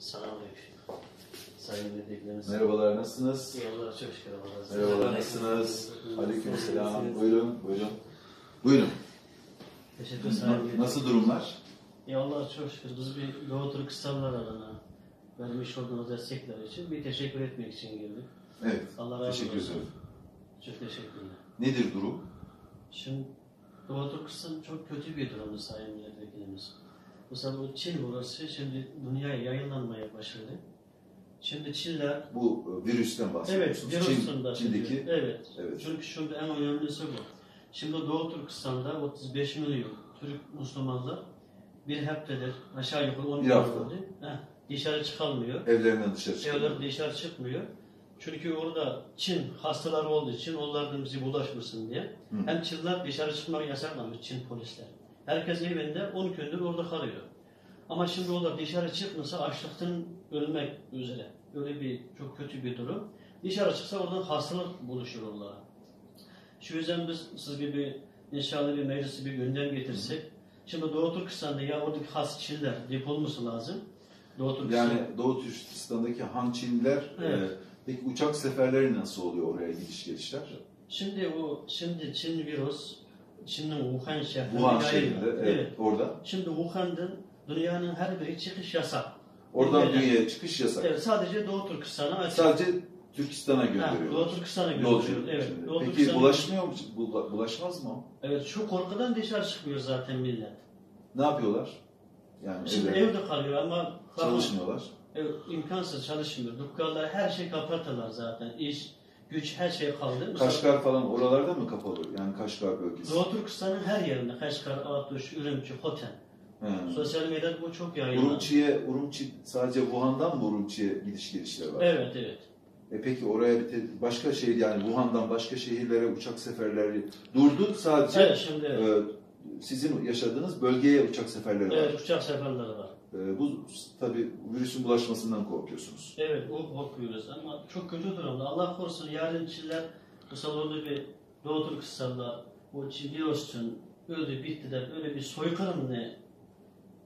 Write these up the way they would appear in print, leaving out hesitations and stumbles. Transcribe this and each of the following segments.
Selamünaleyküm. Sayın Medeklerimiz. Merhabalar, nasılsınız? Eyvallah, çok şükür. Merhabalar, nasılsınız? Aleykümselam. Buyurun, buyurun. Buyurun. Teşekkür ederim. Nasıl durumlar? Eyvallah, çok şükür. Biz bir Doğu Türkistanlar adına vermiş olduğunuz destekler için bir teşekkür etmek için geldik. Evet, Allah razı olsun. teşekkür ederim. Çok teşekkürler. Nedir durum? Şimdi Doğu Türkistan çok kötü bir durumda Sayın Milletvekilimiz. Mesela bu Çin burası şimdi dünyaya yayınlanmaya başladı. Şimdi Çinler... Bu virüsten bahsediyorsunuz. Evet, virüsten Çin'deki... Evet. Evet. Çünkü şimdi en önemlisi bu. Şimdi Doğu Türkistan'da 35 milyon Türk Müslümanlar bir haftadır aşağı yukarı 10 milyon oldu. Dışarı çıkamıyor. Evlerinden dışarı çıkmıyor. Evler dışarı çıkmıyor. Çünkü orada Çin hastaları olduğu için onlardan bizi bulaşmasın diye. Hı. Hem Çinler dışarı çıkmayı yasaklamış, Çin polisler. Herkes evinde 10 gündür orada kalıyor. Ama şimdi onlar dışarı çıkmasa açlıktan ölmek üzere. Öyle bir çok kötü bir durum. Dışarı çıksa oradan hastalık buluşur onlara. Şu yüzden biz siz gibi inşallah bir meclisi bir gündem getirsek. Şimdi Doğu Türkistan'da ya oradaki has Çinler depolması lazım. Doğu Türkistan. Yani Doğu Türkistan'daki Han Çinliler, Evet. Peki uçak seferleri nasıl oluyor oraya gidiş gelişler? Şimdi Çin virüs, Çin'in Wuhan şehrinde. Wuhan şehrinde, evet. Orada. Şimdi Wuhan'dan dünyanın her biri çıkış yasak. Oradan dünyaya çıkış yasak. Evet, sadece Doğu Türkistan'a açık. Sadece Türkistan'a gönderiyorlar. Doğu Türkistan'a gönderiyorlar. Evet. Peki bulaşmıyor mu? Bulaşmaz mı o? Evet, şu korkudan dışarı çıkmıyor zaten millet. Ne yapıyorlar? Yani şimdi evde kalıyor ama çalışmıyorlar. Evet, imkansız çalışmıyor. Dükkanlar her şey kapatırlar zaten. İş, güç her şey kaldı. Kaşgar falan oralarda mı kapalı? Yani Kaşgar bölgesi. Doğu Türkistan'ın her yerinde. Kaşgar, Artuş, Ürümçi, Hoten. Sosyal medyada bu çok yayınlandı. Urumçi sadece Wuhan'dan mı Urumçi'ye gidiş gelişler var? Evet, evet. Peki oraya başka şehir yani Wuhan'dan başka şehirlere uçak seferleri durdu. Sadece evet, şimdi, evet. Sizin yaşadığınız bölgeye uçak seferleri var. Evet, uçak seferleri var. Bu tabii virüsün bulaşmasından korkuyorsunuz. Evet, o korkuyoruz ama çok kötü durumda. Allah korusun yarın Çinler, mesela orada bir Doğu Türkistan'da o Çin virüsün öldü, bittiler, öyle bir soykırım ne?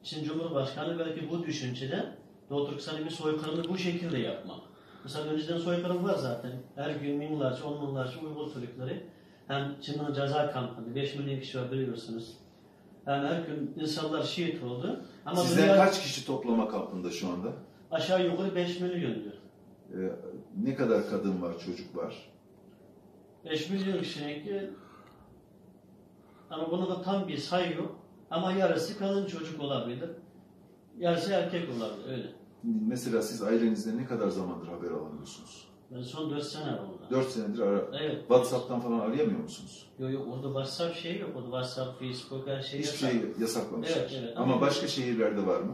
Çin Cumhurbaşkanı belki bu düşüncede Doğu Türkistan'ın bir soykırımı bu şekilde yapmak. Mesela önceden soykırım var zaten. Her gün binlerce, 10 binlerce Uygur Türkleri hem Çin'in ceza kampında 5 milyon kişi var biliyorsunuz. Yani her gün insanlar şehit oldu. Ama sizden kaç kişi toplama kampında şu anda? Aşağı yukarı 5 milyon diyor. Ne kadar kadın var, çocuk var? 5 milyon kişilik ama buna da tam bir sayı yok. Ama yarısı kadın çocuk olabilir. Yarısı erkek olabilir öyle. Mesela siz ailenizde ne kadar zamandır haber alamıyorsunuz? Ben son 4 sene oldu. 4 senedir evet. WhatsApp'tan falan arayamıyor musunuz? Yok orada WhatsApp şeyi yok. Orada WhatsApp, Facebook her şey yasak. Hiçbir şey yasaklamışlar. Evet. Ama başka şehirlerde var mı?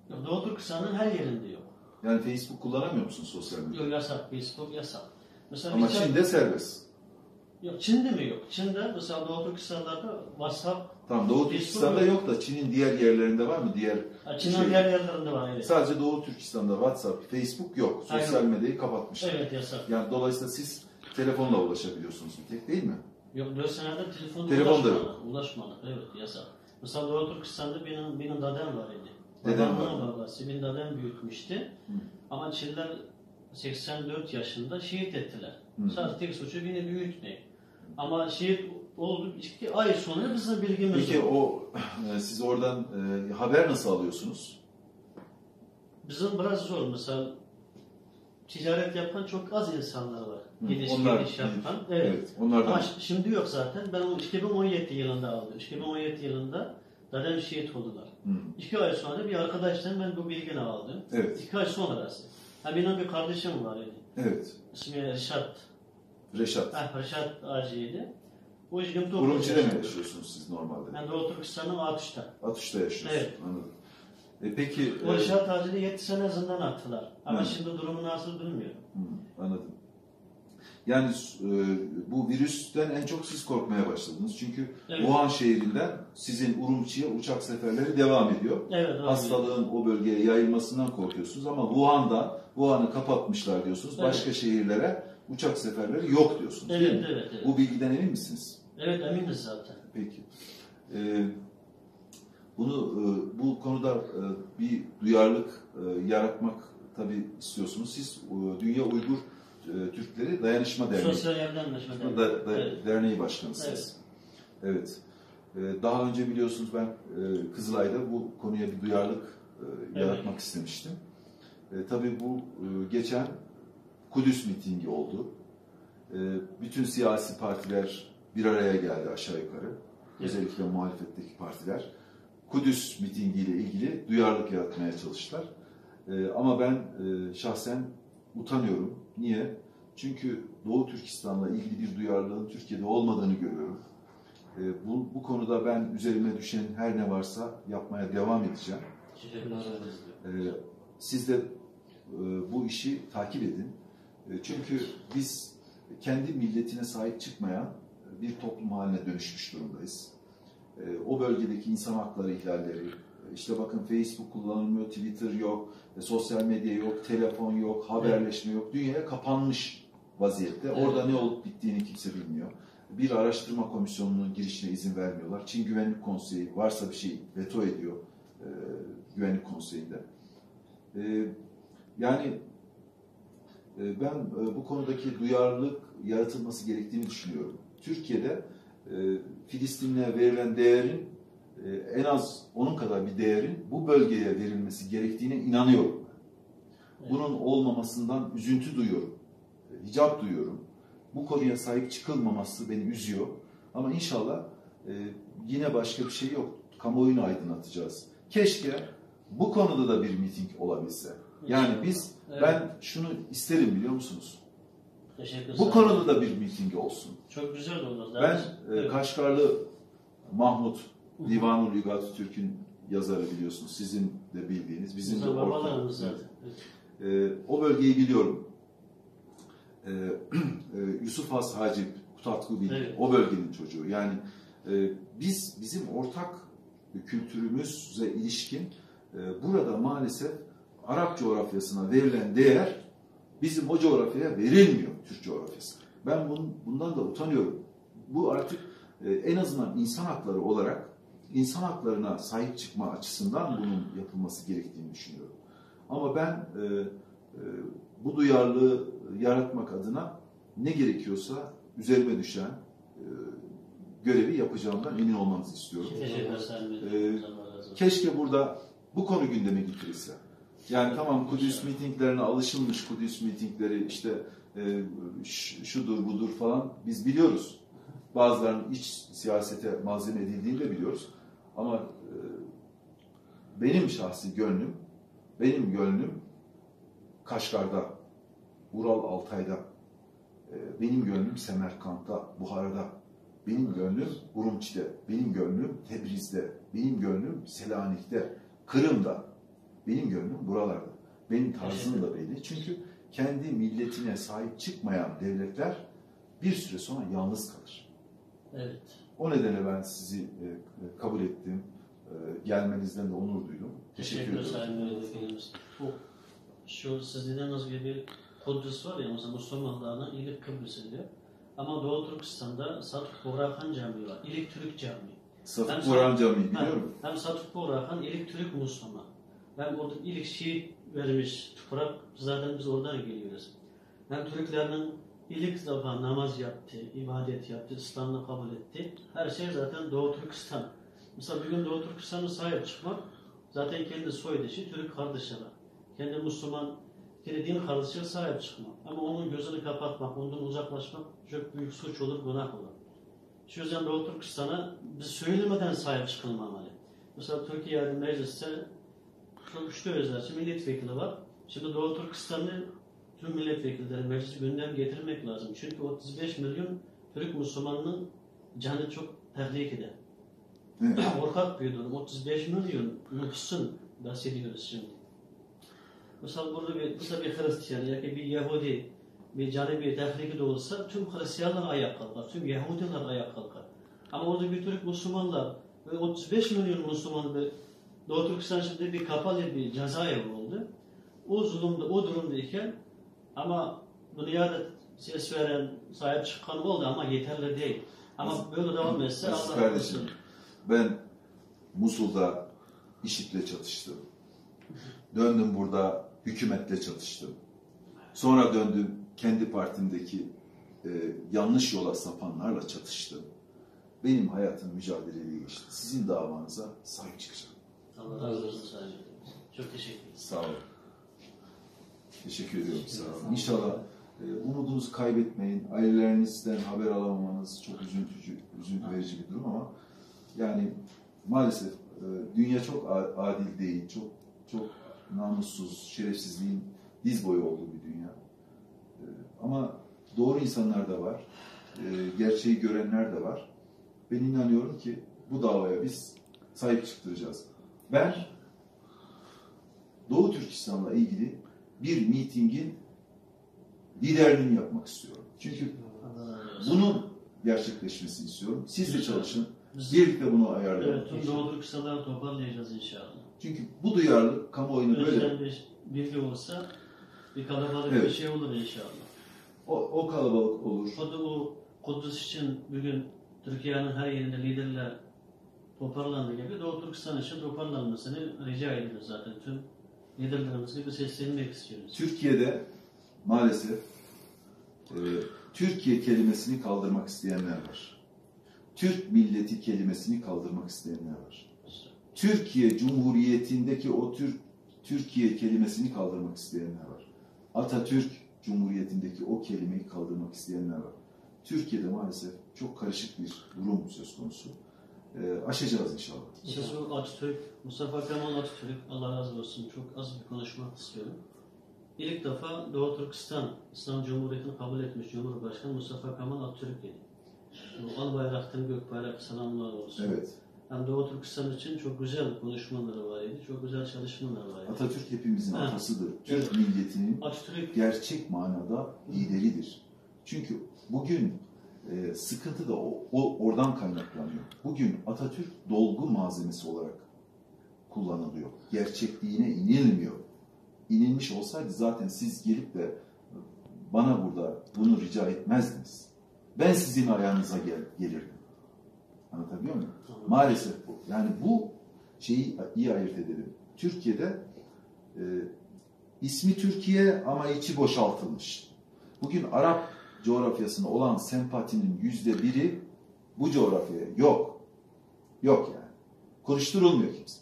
Yok, Doğu Türkistan'ın her yerinde yok. Yani Facebook kullanamıyor musunuz sosyal medyada? Yok yasak, Facebook yasak. Mesela ama Çin'de serbest. Yok Çin'de mi yok? Çin'de mesela Doğu Türkistan'da WhatsApp. Tamam Doğu Türkistan'da yok da Çin'in diğer yerlerinde var mı? Çin'in diğer yerlerinde var evet. Sadece Doğu Türkistan'da WhatsApp, Facebook yok. Sosyal medyayı kapatmışlar. Evet yasak. Yani dolayısıyla siz telefonla ulaşabiliyorsunuz bir tek değil mi? Yok 4 senedir telefonda ulaşmadık. Evet yasak. Mesela Doğu Türkistan'da benim dedem var idi. Dedem var. Babası, benim dedem büyütmüştü. Ama Çinler 84 yaşında şehit ettiler. Sadece tek suçu beni büyütmek. Ama şehit oldu 2 ay sonra bizim bilgimiz peki siz oradan haber nasıl alıyorsunuz? Bizim biraz zor. Mesela ticaret yapan çok az insanlar var. Gidiş yapan. Evet. Ama şimdi yok zaten. Ben onu 2017 yılında aldım. 2017 yılında dedem şehit oldular. 2 ay sonra bir arkadaştan ben bu bilgini aldım. Evet. 2 ay sonrası. Benim bir kardeşim var idi. Evet. İsmi Reşat. Reşat Ağacı'ydı. O Urumçi'de mi yaşıyorsunuz siz normalde? Ben Doğu Türkistan'ın Atuş'ta. Atuş'ta yaşıyorsunuz. Evet. Anladım. Peki... O Reşat Ağacı'da 7 sene zindan attılar. Ama şimdi durumu nasıl bilmiyorum. Anladım. Yani bu virüsten en çok siz korkmaya başladınız. Çünkü Wuhan şehrinden sizin Urumçi'ye uçak seferleri devam ediyor. Evet, hastalığın o bölgeye yayılmasından korkuyorsunuz ama Wuhan'ı kapatmışlar diyorsunuz. Başka şehirlere uçak seferleri yok diyorsunuz değil mi? Evet. Bu bilgiden emin misiniz? Evet eminiz zaten. Peki. bu konuda bir duyarlılık yaratmak tabii istiyorsunuz. Siz Dünya Uygur Türkleri Dayanışma Derneği. Sosyal Yardımlaşma Evet. Derneği başkanısınız. Evet. Daha önce biliyorsunuz ben Kızılay'da bu konuya bir duyarlılık yaratmak istemiştim. Tabii bu geçen Kudüs mitingi oldu. Bütün siyasi partiler bir araya geldi aşağı yukarı. Özellikle muhalefetteki partiler. Kudüs mitingiyle ilgili duyarlılık yaratmaya çalıştılar. Ama ben şahsen utanıyorum. Niye? Çünkü Doğu Türkistan'la ilgili bir duyarlılığın Türkiye'de olmadığını görüyorum. Bu konuda ben üzerime düşen her ne varsa yapmaya devam edeceğim. Siz de bu işi takip edin. Çünkü biz kendi milletine sahip çıkmayan bir toplum haline dönüşmüş durumdayız. O bölgedeki insan hakları ihlalleri, işte bakın Facebook kullanılmıyor, Twitter yok, sosyal medya yok, telefon yok, haberleşme yok, dünyaya kapanmış vaziyette. Orada ne olup bittiğini kimse bilmiyor. Bir araştırma komisyonunun girişine izin vermiyorlar. Çin Güvenlik Konseyi varsa bir şey veto ediyor Güvenlik Konseyi'nde. Yani ben bu konudaki duyarlılık yaratılması gerektiğini düşünüyorum. Türkiye'de Filistin'e verilen değerin en az onun kadar bir değerin bu bölgeye verilmesi gerektiğine inanıyorum. Bunun olmamasından üzüntü duyuyorum. Hicap duyuyorum. Bu konuya sahip çıkılmaması beni üzüyor. Ama inşallah yine başka bir şey yok. Kamuoyunu aydınlatacağız. Keşke bu konuda da bir miting olabilse. Yani ben şunu isterim biliyor musunuz? Bu konuda da bir miting olsun. Çok güzel olur. Ben Kaşgarlı Mahmut, Divan-ı Lügat-ı Türk'ün yazarı biliyorsunuz. Sizin de bildiğiniz, bizim de ortağımız. O bölgeyi biliyorum. Yusuf Has Hacip, Kutatku Bilgi, o bölgenin çocuğu. Yani bizim ortak kültürümüze ilişkin burada maalesef Arap coğrafyasına verilen değer bizim o coğrafyaya verilmiyor, Türk coğrafyasına. Ben bundan da utanıyorum. Bu artık en azından insan hakları olarak insan haklarına sahip çıkma açısından bunun yapılması gerektiğini düşünüyorum. Ama ben bu duyarlılığı yaratmak adına ne gerekiyorsa üzerime düşen görevi yapacağımdan emin olmanızı istiyorum. Keşke burada bu konu gündeme getirilse. Yani tamam Kudüs mitinglerine alışılmış, Kudüs mitingleri işte şudur budur falan biz biliyoruz. Bazılarının iç siyasete malzeme edildiğini de biliyoruz. Ama benim şahsi gönlüm, Kaşgar'da, Ural Altay'da, benim gönlüm Semerkant'ta, Buhara'da, benim gönlüm Urumçi'de, benim gönlüm Tebriz'de, benim gönlüm Selanik'te, Kırım'da, benim gönlüm buralarda. Benim tarzım da belli. Çünkü kendi milletine sahip çıkmayan devletler bir süre sonra yalnız kalır. Evet. O nedenle ben sizi kabul ettim. Gelmenizden de onur duydum. Teşekkür ederim. Şu siz dediğiniz gibi Kudüs var ya mesela Müslümanlarına İlik Kıbrıs diyor. Ama Doğu Türkistan'da Sadık Burhan Camii var. İlik Türk Camii. Sadık Burhan Camii biliyorum. Hem Sadık Burhan İlik Türk Müslüman. Ben orada İlik şehit vermiş toprak zaten biz oradan geliyoruz. Hem Türklerin İlik defa namaz yaptı, ibadet yaptı, İslam'ı kabul etti. Her şey zaten Doğu Türkistan. Mesela bugün Doğu Türkistan'a sahip çıkmak zaten kendi soydaşı Türk kardeşleri. Kendi Müslüman, kendi din kardeşine sahip çıkmak. Ama onun gözünü kapatmak, ondan uzaklaşmak çok büyük suç olur, günah olur. Şu yüzden Doğu Türkistan'a biz söylemeden sahip çıkılmamalı. Mesela Türkiye'de mecliste çok güçlü özlerce milletvekili var. Şimdi Doğu Türkistan'ı tüm milletvekilleri meclisi gündem getirmek lazım. Çünkü 35 milyon Türk Müslümanının canı çok tehlikede. Korkak bir durum. 35 milyon nüfusun bahsediyoruz şimdi. Mesela burada bir Hristiyan ya ki bir Yahudi bir canı bir tehlikede olsa tüm Hristiyanlar ayağa kalkar, tüm Yahudiler ayağa kalkar. Ama orada bir Türk Müslümanlar ve 35 milyon Müslüman ve Doğu Türkistan şimdi bir kapalı bir cezaevi oldu. O durumdayken ama dünyada ses veren, sahip çıkan oldu ama yeterli değil. Ama böyle devam etse Allah korusun. Ben Musul'da IŞİD'le çatıştım. Döndüm burada hükümetle çatıştım. Sonra döndüm kendi partimdeki yanlış yola sapanlarla çatıştım. Benim hayatım mücadeleyle geçti. Sizin davanıza sahip çıkacağım. Allah razı olsun sadece. Çok teşekkür ederim. Sağ olun. Teşekkür ediyorum. Sağ olun. İnşallah umudunuzu kaybetmeyin. Ailelerinizden haber alamamanız çok üzüntü verici bir durum ama yani maalesef dünya çok adil değil. Çok namussuz, şerefsizliğin diz boyu olduğu bir dünya. Ama doğru insanlar da var. Gerçeği görenler de var. Ben inanıyorum ki bu davaya biz sahip çıktıracağız. Ben Doğu Türkistan'la ilgili bir mitingin liderliğini yapmak istiyorum. Çünkü bunun gerçekleşmesini istiyorum. Siz de çalışın. Birlikte bunu ayarlayalım. Evet, tüm Doğu Türkistan'ı toparlayacağız inşallah. Çünkü bu duyarlılık kamuoyunu böyle... Önceden bir bilgi olsa bir kalabalık bir şey olur inşallah. O kalabalık olur. O da o Kudüs için bugün Türkiye'nin her yerinde liderler toparlandığı gibi Doğu Türkistan için toparlanmasını rica ediyoruz zaten. Tüm liderlerimize bir seslenmek istiyoruz. Türkiye'de maalesef Türkiye kelimesini kaldırmak isteyenler var. Türk milleti kelimesini kaldırmak isteyenler var. Türkiye Cumhuriyeti'ndeki o Türkiye kelimesini kaldırmak isteyenler var. Atatürk Cumhuriyeti'ndeki o kelimeyi kaldırmak isteyenler var. Türkiye'de maalesef çok karışık bir durum söz konusu. Aşacağız inşallah. Sözü Atatürk, Mustafa Kemal Atatürk, Allah razı olsun, çok az bir konuşmak istiyorum. İlk defa Doğu Türkistan İslam Cumhuriyeti'ni kabul etmiş Cumhurbaşkanı Mustafa Kemal Atatürk'ü. Al bayraktan gök bayrak selamlar olsun. Evet. Yani Doğu Türkistan için çok güzel konuşmaları var idi, çok güzel çalışmalar var idi. Atatürk hepimizin atasıdır. Türk milletinin Atatürk gerçek manada lideridir. Çünkü bugün sıkıntı da oradan kaynaklanıyor. Bugün Atatürk dolgu malzemesi olarak kullanılıyor. Gerçekliğine inilmiyor. İnilmiş olsaydı zaten siz gelip de bana burada bunu rica etmezdiniz. Ben sizin ayağınıza gelirdim. Anlatabiliyor muyum? Maalesef bu. Yani bu şeyi iyi ayırt edelim. Türkiye'de ismi Türkiye ama içi boşaltılmış. Bugün Arap coğrafyasına olan sempatinin %1'i bu coğrafyaya yok. Yok yani. Konuşturulmuyor kimse.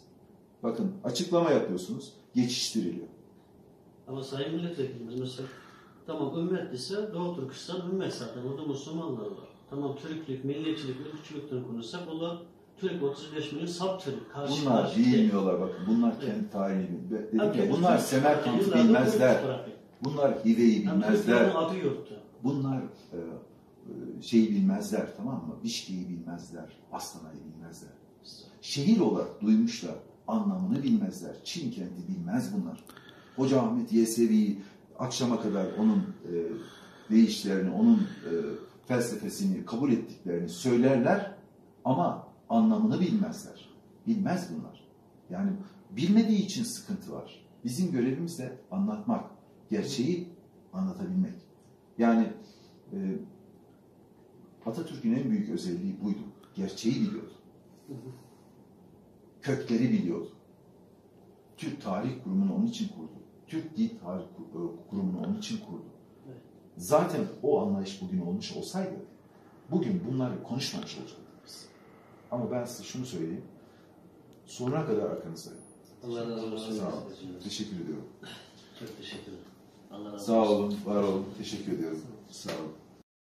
Bakın açıklama yapıyorsunuz, geçiştiriliyor. Ama Sayın Milletvekilimiz mesela tamam ümmet ise Doğu Türkistan ümmet zaten. Orada Müslümanlar var. Tamam Türklük, milliyetçilik, ırkçılıktan konuşsak onlar Türk 35 milyon sap Türk. Bunlar bilmiyorlar bakın. Bunlar kendi tarihini. Dedim ya bunlar Semerkant'ı bilmezler. Bunlar Hive'yi bilmezler. Bunlar şeyi bilmezler, tamam mı? Bişki'yi bilmezler, Astana'yı bilmezler. Şehir olarak duymuşlar, anlamını bilmezler. Çin kenti bilmez bunlar. Hoca Ahmet Yesevi'yi akşama kadar onun deyişlerini, onun felsefesini kabul ettiklerini söylerler ama anlamını bilmezler. Bilmez bunlar. Yani bilmediği için sıkıntı var. Bizim görevimiz de anlatmak, gerçeği anlatabilmek. Yani Atatürk'ün en büyük özelliği buydu. Gerçeği biliyordu. Kökleri biliyordu. Türk Tarih Kurumu'nu onun için kurdu. Türk Dil Tarih Kurumu'nu onun için kurdu. Zaten o anlayış bugün olmuş olsaydı bugün bunları konuşmamış olacaktık biz. Ama ben size şunu söyleyeyim. Sonuna kadar arkanızdayım. Allah razı olsun. Sağ olun. Teşekkür ediyorum. Çok teşekkür ederim. Allah razı olsun. Sağ olun, var olun. Teşekkür ediyorum. Sağ olun.